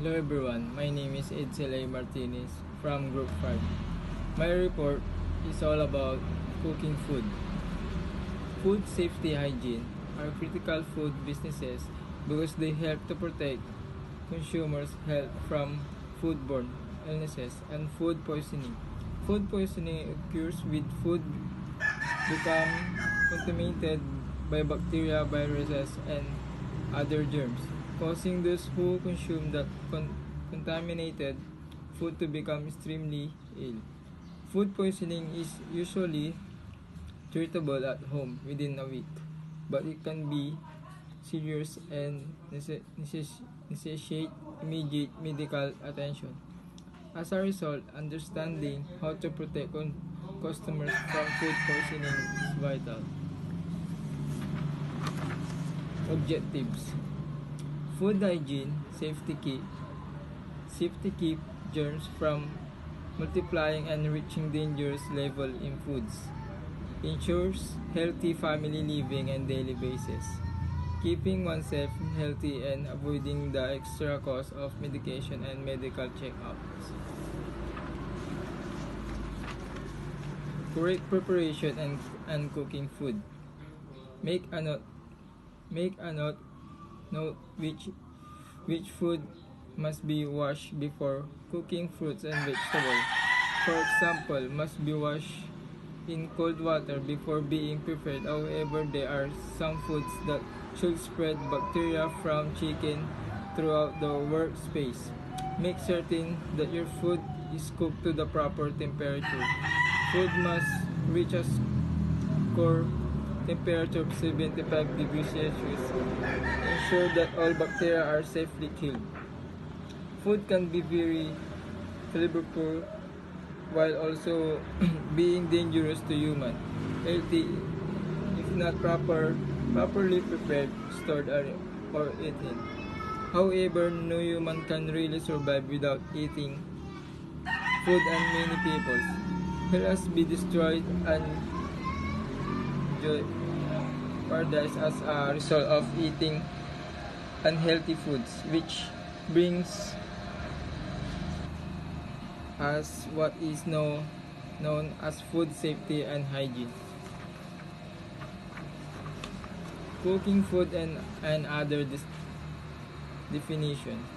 Hello everyone, my name is Edsel A. Martinez from Group 5. My report is all about cooking food. Food safety hygiene are critical food businesses because they help to protect consumers' health from foodborne illnesses and food poisoning. Food poisoning occurs with food become contaminated by bacteria, viruses, and other germs, causing those who consume the contaminated food to become extremely ill. Food poisoning is usually treatable at home within a week, but it can be serious and necessitate immediate medical attention. As a result, understanding how to protect customers from food poisoning is vital. Objectives: food hygiene, safety keep germs from multiplying and reaching dangerous level in foods. Ensures healthy family living and daily basis. Keeping oneself healthy and avoiding the extra cost of medication and medical checkups. Correct preparation and cooking food. Make a note Make a note which food must be washed before cooking fruits and vegetables. For example, must be washed in cold water before being prepared. However, there are some foods that should spread bacteria from chicken throughout the workspace. Make certain that your food is cooked to the proper temperature. Food must reach a core temperature of 75 degrees Celsius. Ensure that all bacteria are safely killed. Food can be very flavorful while also being dangerous to human healthy if not properly prepared, stored, or eaten. However, no human can really survive without eating food, and many people has be destroyed and paradise as a result of eating unhealthy foods, which brings us what is known as food safety and hygiene. Cooking food and other definitions.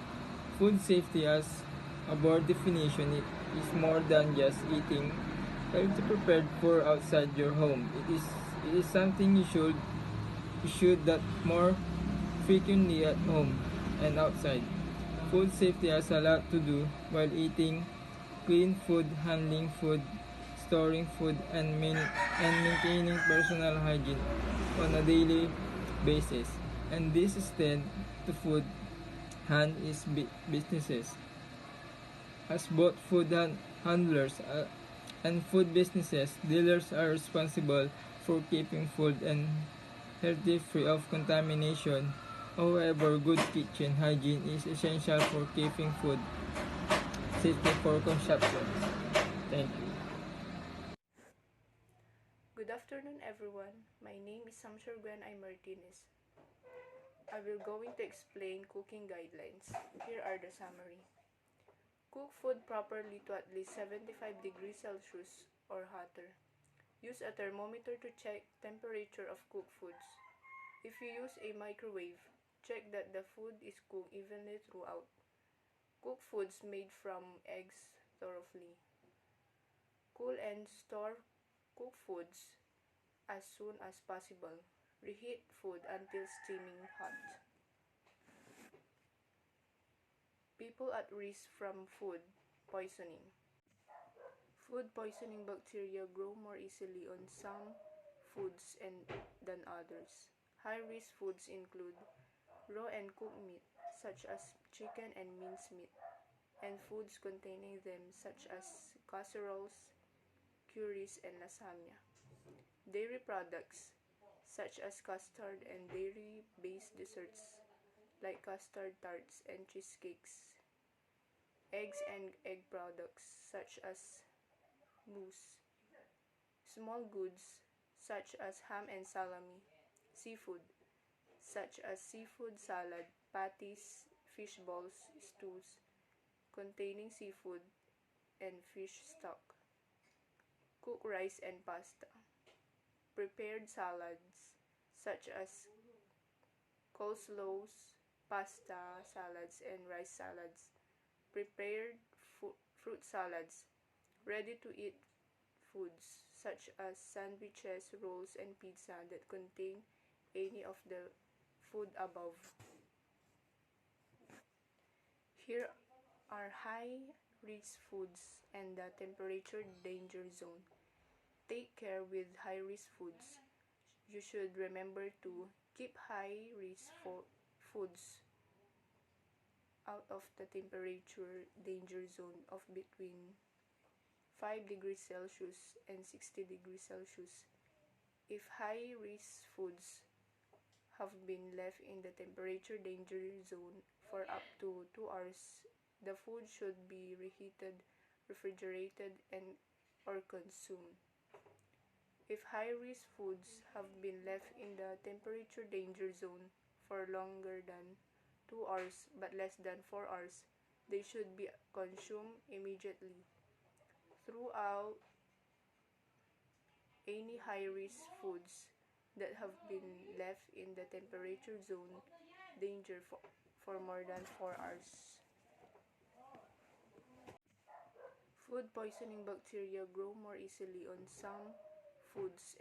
Food safety as a broad definition is more than just eating healthy prepared for outside your home. It is something you should that more frequently at home and outside. Food safety has a lot to do while eating clean food, handling food, storing food, and maintaining personal hygiene on a daily basis. And this extends to food businesses, as both handlers and food businesses dealers are responsible for keeping food and healthy free of contamination. However, good kitchen hygiene is essential for keeping food safety for consumption. Thank you. Good afternoon, everyone. My name is Samshur Gwen I. Martinez. I will going to explain cooking guidelines. Here are the summary. Cook food properly to at least 75 degrees Celsius or hotter. Use a thermometer to check temperature of cooked foods. If you use a microwave, check that the food is cooked evenly throughout. Cook foods made from eggs thoroughly. Cool and store cooked foods as soon as possible. Reheat food until steaming hot. People at risk from food poisoning. Food poisoning bacteria grow more easily on some foods than others. High-risk foods include raw and cooked meat, such as chicken and mincemeat, and foods containing them, such as casseroles, curries, and lasagna. Dairy products, such as custard and dairy-based desserts, like custard tarts and cheesecakes. Eggs and egg products, such as mousse. Small goods, such as ham and salami. Seafood, such as seafood salad, patties, fish balls, stews containing seafood, and fish stock. Cook rice and pasta. Prepared salads such as coleslaws, pasta salads, and rice salads. Prepared fruit salads. Ready-to-eat foods such as sandwiches, rolls, and pizza that contain any of the food above. Here are high-risk foods and the temperature danger zone. Take care with high-risk foods. You should remember to keep high-risk foods out of the temperature danger zone of between 5 degrees Celsius and 60 degrees Celsius. If high-risk foods have been left in the temperature danger zone for up to 2 hours, the food should be reheated, refrigerated, and or consumed. If high-risk foods have been left in the temperature danger zone for longer than 2 hours but less than 4 hours, they should be consumed immediately. Throughout any high-risk foods that have been left in the temperature zone danger for more than 4 hours. Food poisoning bacteria grow more easily on some foods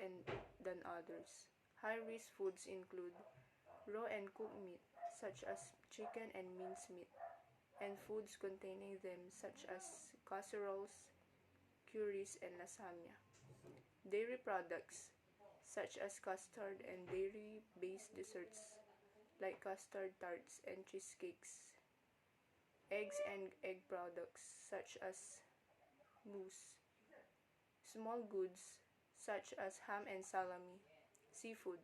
than others. High-risk foods include raw and cooked meat, such as chicken and mincemeat, and foods containing them, such as casseroles, curries, and lasagna. Dairy products, such as custard and dairy-based desserts, like custard tarts and cheesecakes. Eggs and egg products, such as mousse. Small goods, such as ham and salami. Seafood,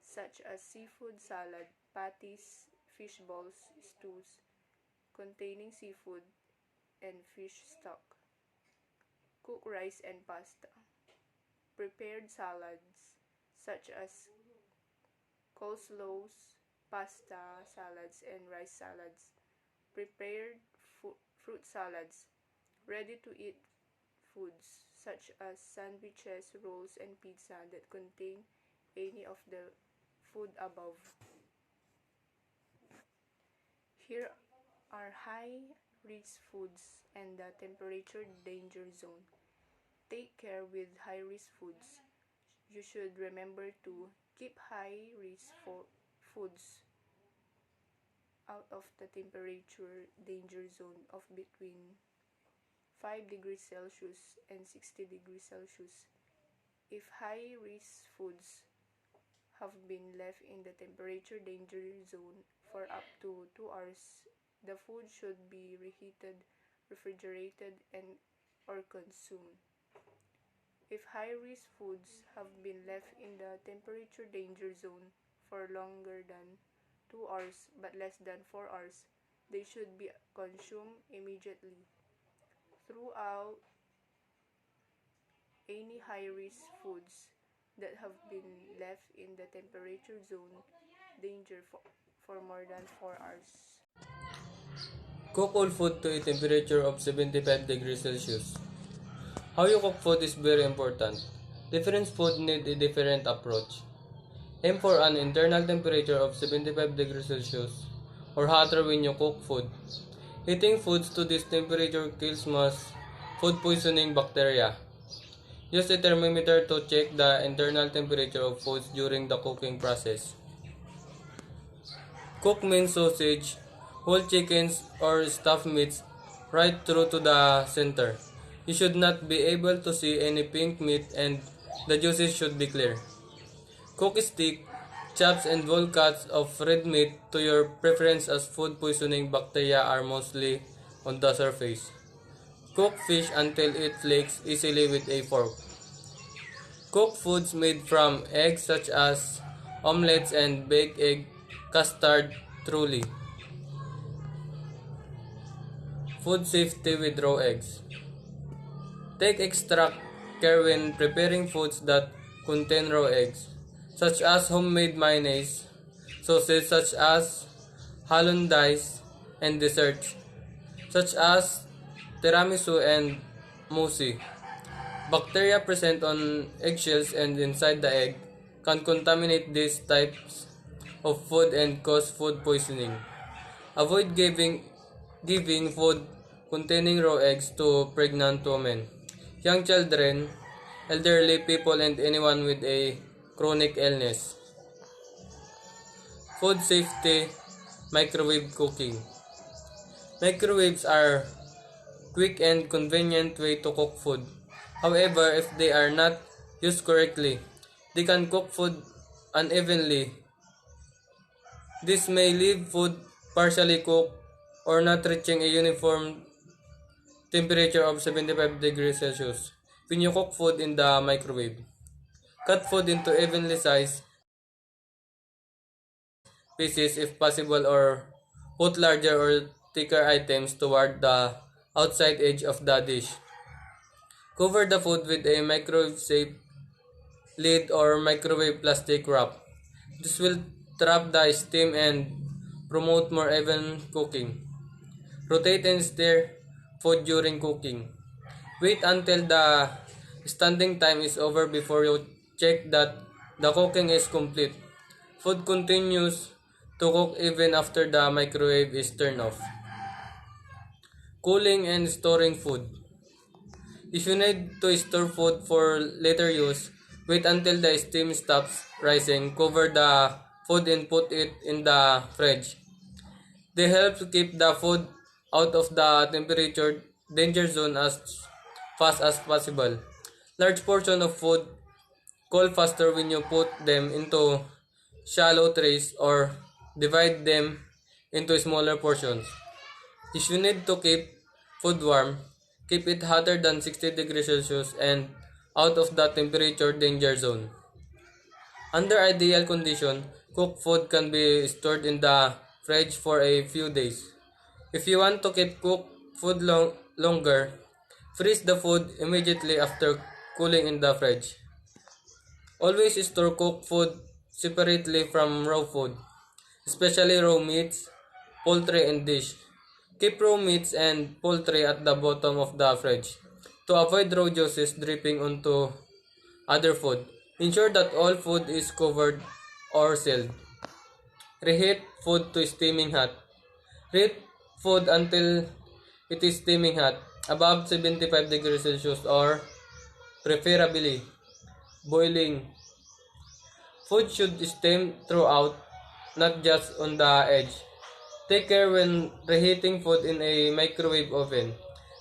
such as seafood salad, patties, fish balls, stews containing seafood, and fish stock. Cook rice and pasta. Prepared salads such as coleslaws, pasta salads, and rice salads. Prepared fruit salads. Ready-to-eat foods such as sandwiches, rolls, and pizza that contain any of the food above. Here are high-risk foods and the temperature danger zone. Take care with high-risk foods. You should remember to keep high-risk foods out of the temperature danger zone of between 5 degrees Celsius and 60 degrees Celsius. If high-risk foods have been left in the temperature danger zone for up to 2 hours, the food should be reheated, refrigerated, and or consumed. If high-risk foods have been left in the temperature danger zone for longer than 2 hours but less than 4 hours, they should be consumed immediately. Throughout any high-risk foods that have been left in the temperature zone danger for more than 4 hours. Cook all food to a temperature of 75 degrees Celsius. How you cook food is very important. Different food need a different approach. Aim for an internal temperature of 75 degrees Celsius or hotter when you cook food. Heating foods to this temperature kills most food poisoning bacteria. Use a thermometer to check the internal temperature of foods during the cooking process. Cook minced sausage, whole chickens, or stuffed meats right through to the center. You should not be able to see any pink meat and the juices should be clear. Cook steak, chops, and whole cuts of red meat to your preference as food poisoning bacteria are mostly on the surface. Cook fish until it flakes easily with a fork. Cook foods made from eggs such as omelets and baked egg custard thoroughly. Food safety with raw eggs. Take extra care when preparing foods that contain raw eggs, such as homemade mayonnaise, sauces such as hollandaise, and desserts, such as tiramisu and mousse. Bacteria present on eggshells and inside the egg can contaminate these types of food and cause food poisoning. Avoid giving food containing raw eggs to pregnant women, young children, elderly people, and anyone with a chronic illness. Food safety, microwave cooking. Microwaves are quick and convenient way to cook food. However, if they are not used correctly, they can cook food unevenly. This may leave food partially cooked or not reaching a uniform temperature of 75 degrees Celsius when you cook food in the microwave. Cut food into evenly sized pieces if possible, or put larger or thicker items toward the outside edge of the dish. Cover the food with a microwave safe lid or microwave plastic wrap. This will trap the steam and promote more even cooking. Rotate and stir food during cooking. Wait until the standing time is over before you check that the cooking is complete. Food continues to cook even after the microwave is turned off. Cooling and storing food. If you need to store food for later use, wait until the steam stops rising, cover the food and put it in the fridge. They help to keep the food out of the temperature danger zone as fast as possible. Large portion of food cool faster when you put them into shallow trays or divide them into smaller portions. If you need to keep food warm, keep it hotter than 60 degrees Celsius and out of the temperature danger zone. Under ideal condition, cooked food can be stored in the fridge for a few days. If you want to keep cooked food longer, freeze the food immediately after cooling in the fridge. Always store cooked food separately from raw food, especially raw meats, poultry, and fish. Keep raw meats and poultry at the bottom of the fridge to avoid raw juices dripping onto other food. Ensure that all food is covered or sealed. Reheat food to steaming hot. Reheat food until it is steaming hot, above 75 degrees Celsius, or preferably boiling. Food should steam throughout, not just on the edge. Take care when reheating food in a microwave oven.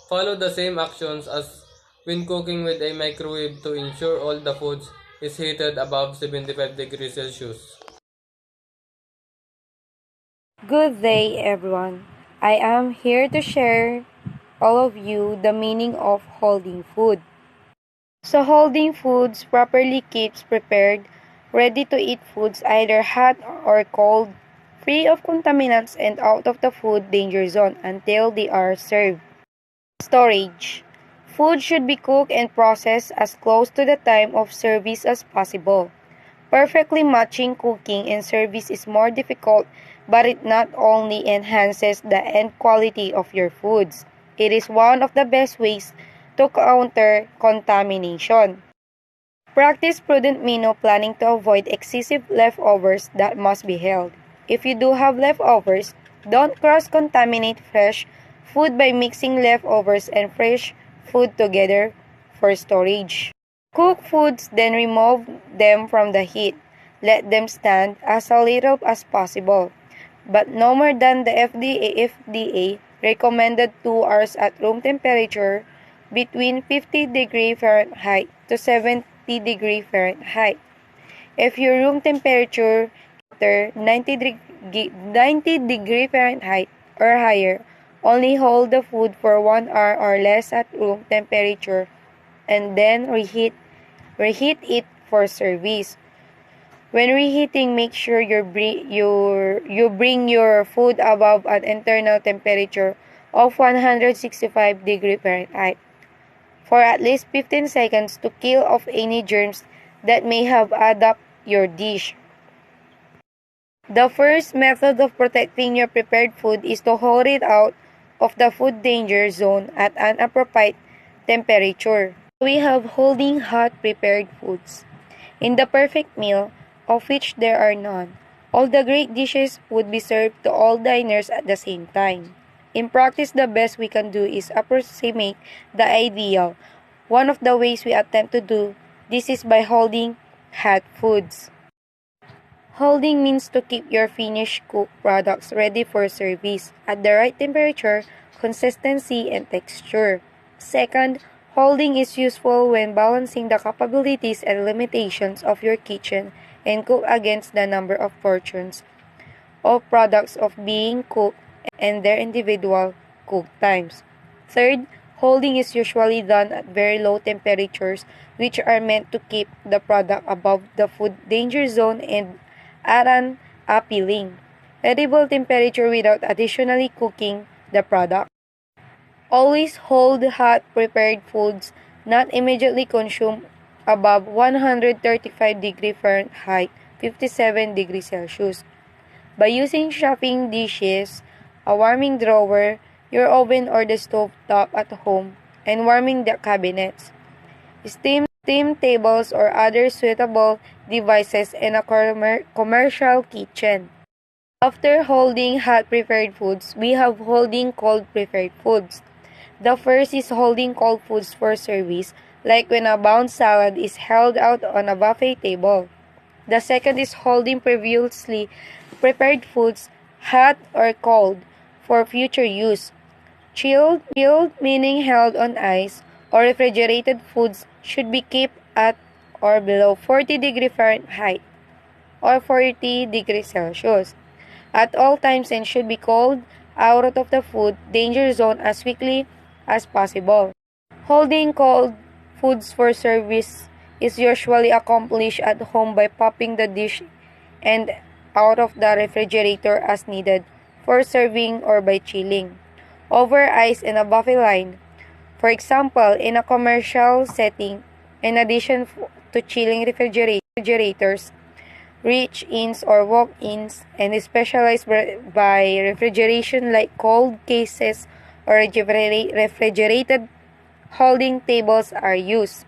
Follow the same actions as when cooking with a microwave to ensure all the food is heated above 75 degrees Celsius. Good day, everyone. I am here to share all of you the meaning of holding food. So holding foods properly keeps prepared, ready to eat foods either hot or cold, free of contaminants and out of the food danger zone until they are served. Storage. Food should be cooked and processed as close to the time of service as possible. Perfectly matching cooking and service is more difficult, but it not only enhances the end quality of your foods, it is one of the best ways to counter contamination. Practice prudent menu planning to avoid excessive leftovers that must be held. If you do have leftovers, don't cross-contaminate fresh food by mixing leftovers and fresh food together for storage. Cook foods, then remove them from the heat. Let them stand as little as possible, but no more than the FDA recommended 2 hours at room temperature between 50 degrees Fahrenheit to 70 degrees Fahrenheit. If your room temperature is 90 degrees Fahrenheit or higher, only hold the food for 1 hour or less at room temperature and then reheat it for service. When reheating, make sure you bring your food above an internal temperature of 165 degrees Fahrenheit for at least 15 seconds to kill off any germs that may have adapted your dish. The first method of protecting your prepared food is to hold it out of the food danger zone at an appropriate temperature. We have holding hot prepared foods. In the perfect meal, of which there are none, all the great dishes would be served to all diners at the same time. In practice, the best we can do is approximate the ideal. One of the ways we attempt to do this is by holding hot foods. Holding means to keep your finished cooked products ready for service at the right temperature, consistency, and texture. Second, holding is useful when balancing the capabilities and limitations of your kitchen and cook against the number of portions of products of being cooked and their individual cook times. Third, holding is usually done at very low temperatures which are meant to keep the product above the food danger zone and at an appealing, edible temperature without additionally cooking the product. Always hold hot prepared foods not immediately consumed above 135 degrees Fahrenheit, 57 degrees Celsius. By using chafing dishes, a warming drawer, your oven or the stove top at home, and warming the cabinets. Steam tables or other suitable devices in a commercial kitchen. After holding hot prepared foods, we have holding cold prepared foods. The first is holding cold foods for service, like when a bound salad is held out on a buffet table. The second is holding previously prepared foods, hot or cold, for future use. Chilled meaning held on ice, or refrigerated foods should be kept at or below 40 degrees Fahrenheit or 40 degrees Celsius at all times and should be cold out of the food danger zone as quickly as possible. Holding cold foods for service is usually accomplished at home by popping the dish and out of the refrigerator as needed for serving or by chilling over ice in a buffet line. For example, in a commercial setting, in addition to chilling refrigerators, reach-ins or walk-ins, and specialized by refrigeration like cold cases or refrigerated holding tables are used.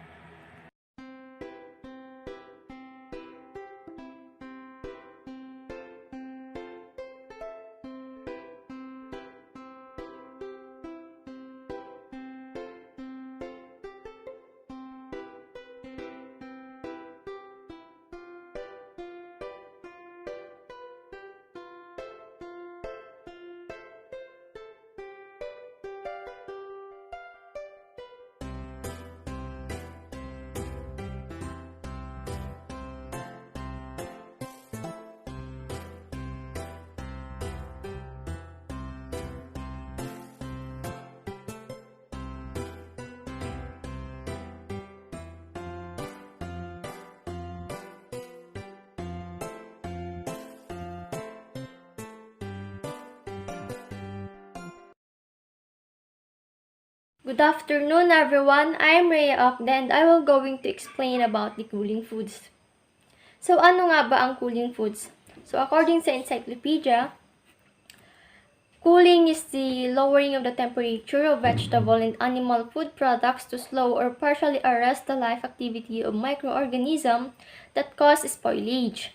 Good afternoon, everyone. I am Rhea Okda and I will going to explain about the cooling foods. So, ano nga ba ang cooling foods? So, according sa encyclopedia, cooling is the lowering of the temperature of vegetable and animal food products to slow or partially arrest the life activity of microorganisms that cause spoilage.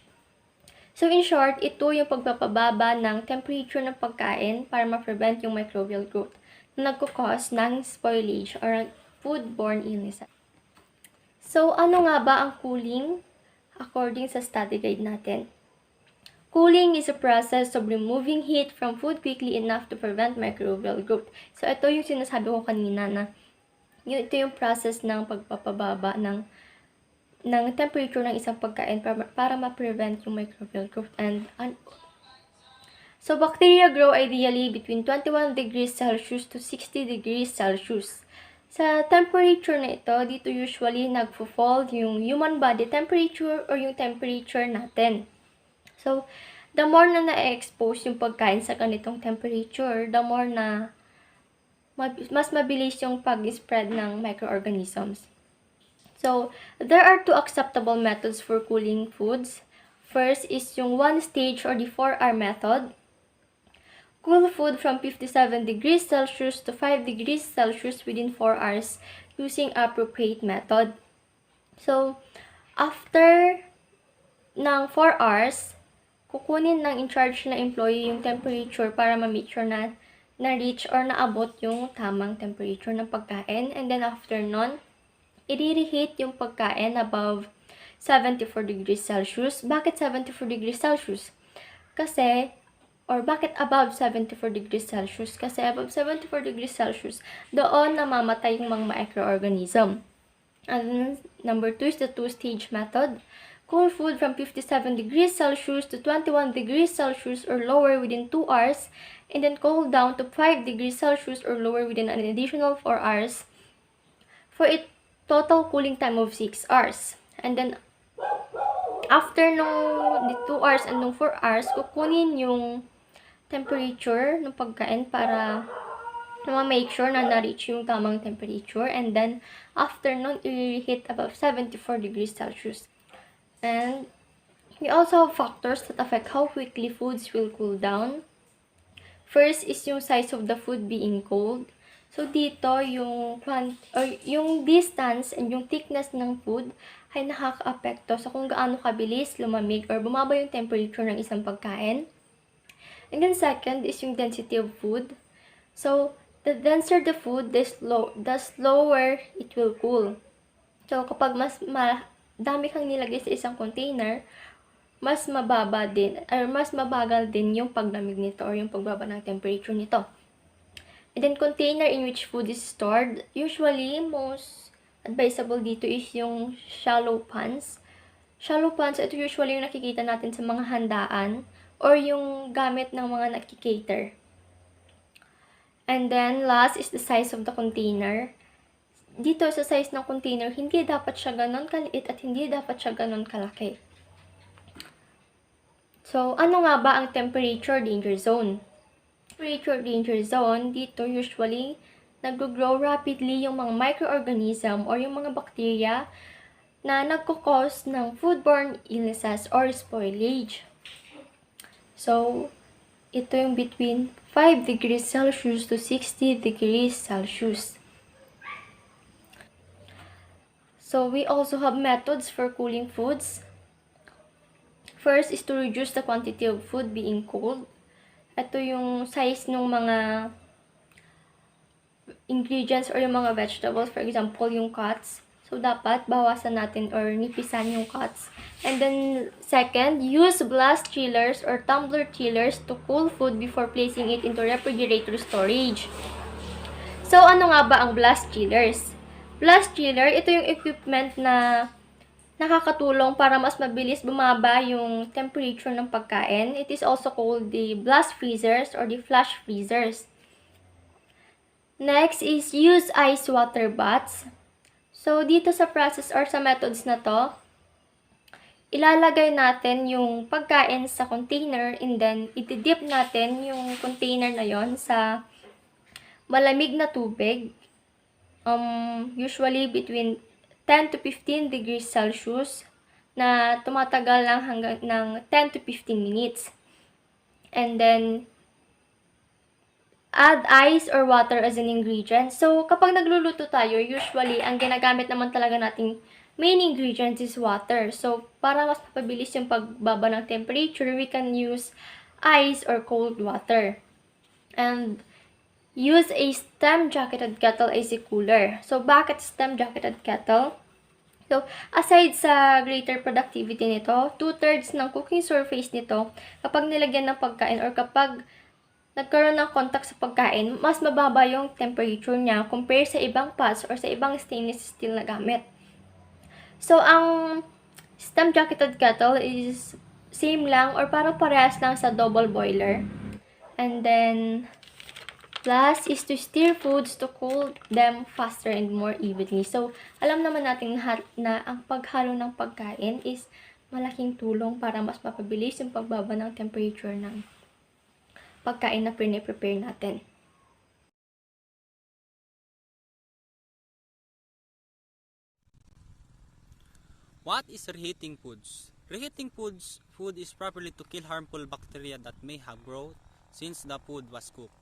So, in short, ito yung pagpapababa ng temperature ng pagkain para ma-prevent yung microbial growth na nagkukos ng spoilage or foodborne illnesses. So, ano nga ba ang cooling according sa study guide natin? Cooling is a process of removing heat from food quickly enough to prevent microbial growth. So, ito yung sinasabi ko kanina na ito yung process ng pagpapababa ng temperature ng isang pagkain para ma-prevent yung microbial growth. So, bacteria grow ideally between 21 degrees Celsius to 60 degrees Celsius. Sa temperature na ito, dito usually nagfo-fall yung human body temperature or yung temperature natin. So, the more na na-expose yung pagkain sa ganitong temperature, the more na mas mabilis yung pag-spread ng microorganisms. So, there are two acceptable methods for cooling foods. First is yung 1 stage or the 4-hour method. Cool food from 57 degrees Celsius to 5 degrees Celsius within 4 hours using appropriate method. So, after ng 4 hours, kukunin ng in-charge na employee yung temperature para ma-make sure na na-reach or naabot yung tamang temperature ng pagkain. And then after nun, i-reheat yung pagkain above 74 degrees Celsius. Bakit 74 degrees Celsius? Bakit above 74 degrees Celsius? Kasi above 74 degrees Celsius, doon namamatay yung mga microorganism. And number 2 is the 2-stage method. Cool food from 57 degrees Celsius to 21 degrees Celsius or lower within 2 hours, and then cool down to 5 degrees Celsius or lower within an additional 4 hours for a total cooling time of 6 hours. And then, after nung 2 hours and nung 4 hours, kukunin yung temperature ng pagkain para ma-make sure na na-reach yung tamang temperature. And then, after nun, i-reheat above 74 degrees Celsius. And we also have factors that affect how quickly foods will cool down. First is yung size of the food being cold. So, dito, yung distance and yung thickness ng food ay nakaka-apekto sa kung gaano kabilis lumamig or bumaba yung temperature ng isang pagkain. And then second is yung density of food. So, the denser the food, the slower it will cool. So, kapag mas dami kang nilagay sa isang container, mas mabagal din yung paglamig nito or yung pagbaba ng temperature nito. And then, container in which food is stored. Usually, most advisable dito is yung shallow pans. Shallow pans, ito usually yung nakikita natin sa mga handaan or yung gamit ng mga nagki-cater. And then, last is the size of the container. Dito, sa size ng container, hindi dapat siya ganon kaliit at hindi dapat siya ganon kalaki. So, ano nga ba ang temperature danger zone? Temperature danger zone, dito usually, nag-grow rapidly yung mga microorganism or yung mga bacteria na nagkukos ng foodborne illnesses or spoilage. So, ito yung between 5 degrees Celsius to 60 degrees Celsius. So, we also have methods for cooling foods. First is to reduce the quantity of food being cooled. Ito yung size ng mga ingredients or yung mga vegetables. For example, yung cuts. So, dapat bawasan natin or nipisan yung cuts. And then, second, use blast chillers or tumbler chillers to cool food before placing it into refrigerator storage. So, ano nga ba ang blast chillers? Blast chiller, ito yung equipment na nakakatulong para mas mabilis bumaba yung temperature ng pagkain. It is also called the blast freezers or the flash freezers. Next is use ice water baths. So, dito sa process or sa methods na to, ilalagay natin yung pagkain sa container and then itidip natin yung container na yon sa malamig na tubig. Usually between 10 to 15 degrees Celsius na tumatagal lang hanggang ng 10 to 15 minutes. And then, add ice or water as an ingredient. So, kapag nagluluto tayo, usually, ang ginagamit naman talaga nating main ingredients is water. So, para mas mapabilis yung pagbaba ng temperature, we can use ice or cold water. And, use a steam-jacketed kettle as a cooler. So, bakit steam-jacketed kettle? So, aside sa greater productivity nito, 2/3 ng cooking surface nito, kapag nilagyan ng pagkain or kapag nagkaroon ng contact sa pagkain, mas mababa yung temperature niya compare sa ibang pots or sa ibang stainless steel na gamit. So, ang steam-jacketed kettle is same lang or parang parehas lang sa double boiler. And then, last is to stir foods to cool them faster and more evenly. So, alam naman natin na ang paghalo ng pagkain is malaking tulong para mas mapabilis yung pagbaba ng temperature ng pagkain na prepare natin. What is reheating foods? Reheating food is properly to kill harmful bacteria that may have growth since the food was cooked.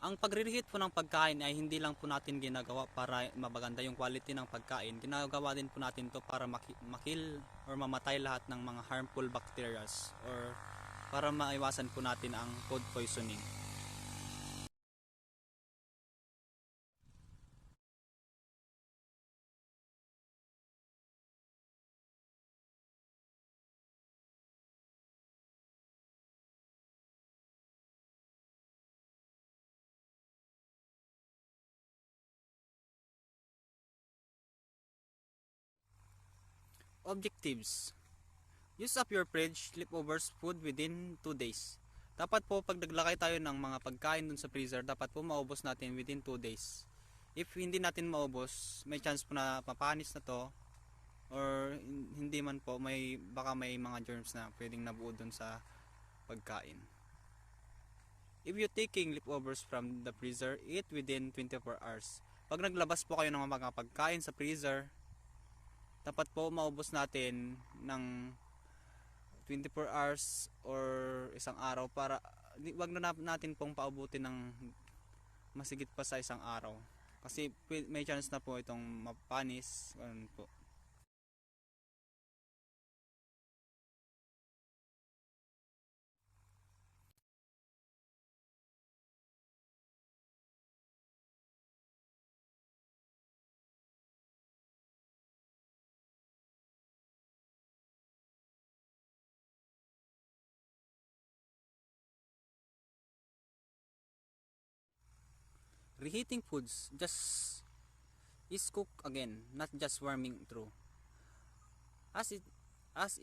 Ang pagre-reheat po ng pagkain ay hindi lang po natin ginagawa para mabaganda yung quality ng pagkain. Ginagawa din po natin to para makil or mamatay lahat ng mga harmful bacteria or para maiwasan po natin ang food poisoning. Objectives: use up your fridge leftovers food within 2 days. Dapat po pag naglagay tayo ng mga pagkain dun sa freezer, dapat po maubos natin within 2 days. If hindi natin maubos, may chance po na mapanis na to or hindi man po, baka may mga germs na pwedeng nabuo dun sa pagkain. If you taking leftovers from the freezer, eat within 24 hours. Pag naglabas po kayo ng mga pagkain sa freezer, dapat po maubos natin ng 24 hours or isang araw para wag na natin pong paubutin ng masigit pa sa isang araw kasi may chance na po itong mapanis. Ganun po. Reheating foods just is cook again, not just warming through. As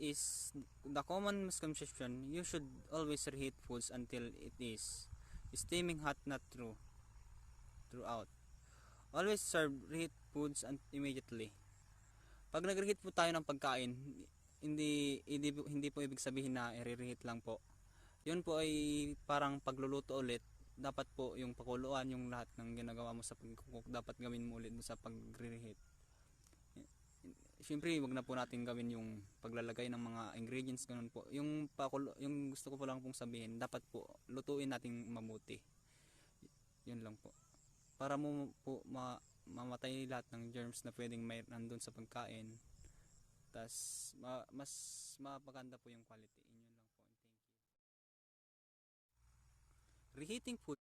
is the common misconception, you should always reheat foods until it is steaming hot, not true. Throughout. Always serve reheat foods immediately. Pag nag-reheat po tayo ng pagkain, hindi po ibig sabihin na i-reheat lang po. Yun po ay parang pagluluto ulit. Dapat po yung pakuluan, yung lahat ng ginagawa mo sa pag-cook, dapat gawin mo ulit sa pag-reheat. Siyempre, wag na po natin gawin yung paglalagay ng mga ingredients, ganun po. Yung gusto ko po lang pong sabihin, dapat po lutuin nating mabuti. Yun lang po. Para mo po mamatay lahat ng germs na pwedeng may nandun sa pagkain. Tas mas mapaganda po yung quality. Yun lang po. Thank you. Reheating food